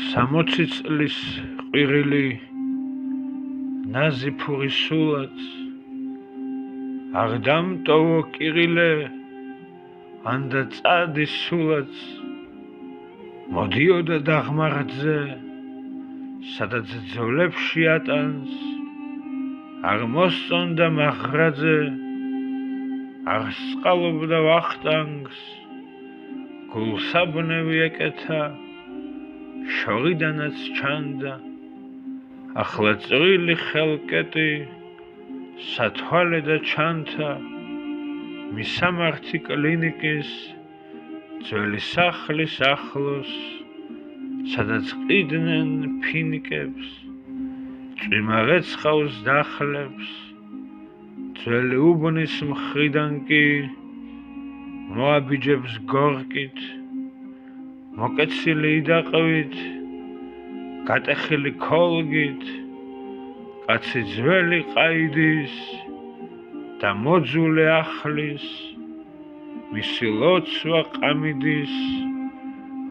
60 წლის ყვირილი ნაზიფური სულაც აღდამტოვო კიღილე ანდა წადი სულაც მოდიოდა დაღმართზე სადაც ძოლებში ატანს აღმოსწონდა მახრაძე აღსყალობდა ვახტანგს გულსაბნევი ეკეთა შორიდანაც ჩანდა ახლა წვრილი ხელკეტი სათვალე და ჩანთა მისამართი კლინიკის ძველი სახლის ახლოს სადაც ყიდნენ ფინიკებს წვიმარეცხავს დახლებს ძველი უბნის მხრიდან კი მოაბიჯებს გორკით მოკეცილი იდაყვით გატეხილი ქოლგით კაცი ძველი ყაიდის და მოძულე ახლის მისი ლოცვა ყამიდის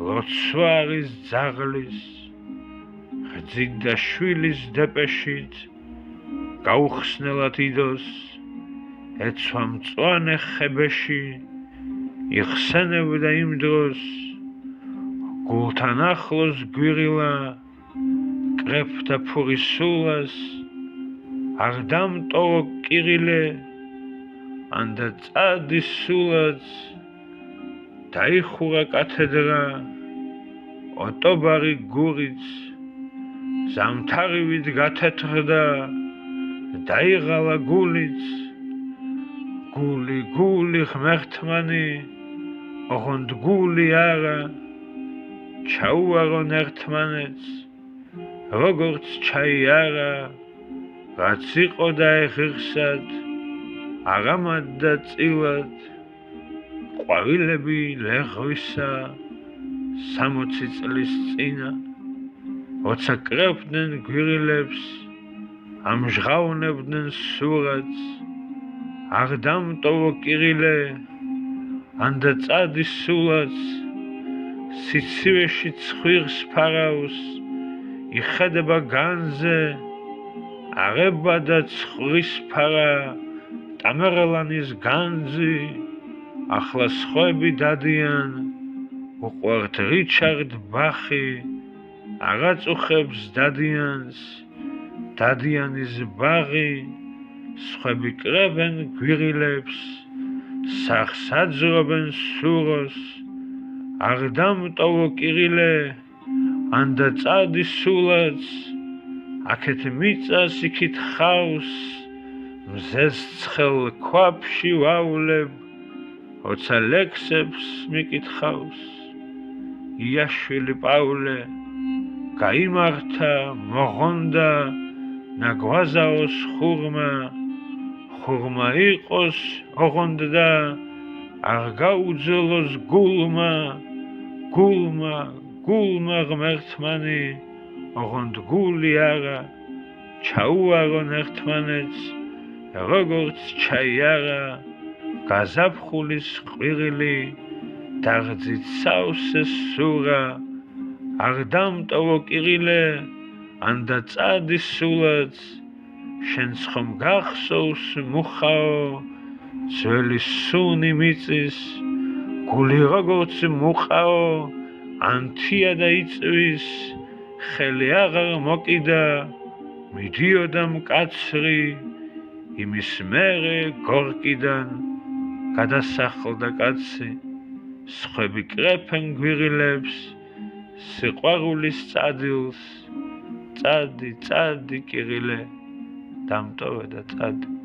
ლოცვა არის ძაღლის რძით და შვილის დეპეშით გაუხსნელად იდოს ეცვა მწვანე ხებეში იხსენებდა იმ დროს გულთან ახლოს გვირილა კრეფთა ფურის სულას აღდამტოვო კიღილე ანდა წადი სულაც დაიხურა კათედრა ოტობარი გურიც ზამთარივით გათეთრდა დაიღალა გულიც გული ღმერთმანი ოღონდ გული არა ჩაუარონ ერთმანეთს როგორც ჩაიარა რაც იყო და ეხირსად აღამად და წილად ყვავილები ლეღვისა 60 წლის წინა როცა კრებდნენ გვირილებს ამჟღავნებდნენ სურათს აღდამტოვო კიღილე ანდა წადი სულაც სიცივეში ცხვირს ფარავს იხედება განზე აღება და ცხვრის ფარა ტამერლანის განძი ახლა სხვები დადიან უყვართ რიჩარდ ბახი აღაწუხებს დადიანს დადიანის ბაღი სხვები კრებენ გვირილებს სახს აძრობენ სუროს აღდამტოვო კიღილე ანდა წადი სულაც აქეთ მიწას იქით ხავს მზეს ცხელ ქვაფში ვავლებ როცა ლექსებს მიკითხავს იაშვილი პავლე გაიმართა მოღონდა ნაგვაზაოს ხურმა იყოს ოღონდ და არ გაუძლოს გულმა ღმერთმანი ოღონდ გული არა ჩაუარონ ერთმანეთს როგორც ჩაიარა გაზაფხულის ყვირილი დაღძით სავსე სურა აღდამტოვო კიღილე ანდა წადი სულაც შენს ხომ გახსოვს მუხაო ძველი სუნი მიწის გული როგორც მუყაო ანთია და იწვის ხელი აღარ მოკიდა მიდიოდა მკაცრი იმის მერე გორკიდან გადასახლდა კაცი სხვები კრეფენ გვირილებს სიყვარულის წადილს წადი კიღილე დამტოვე და წადი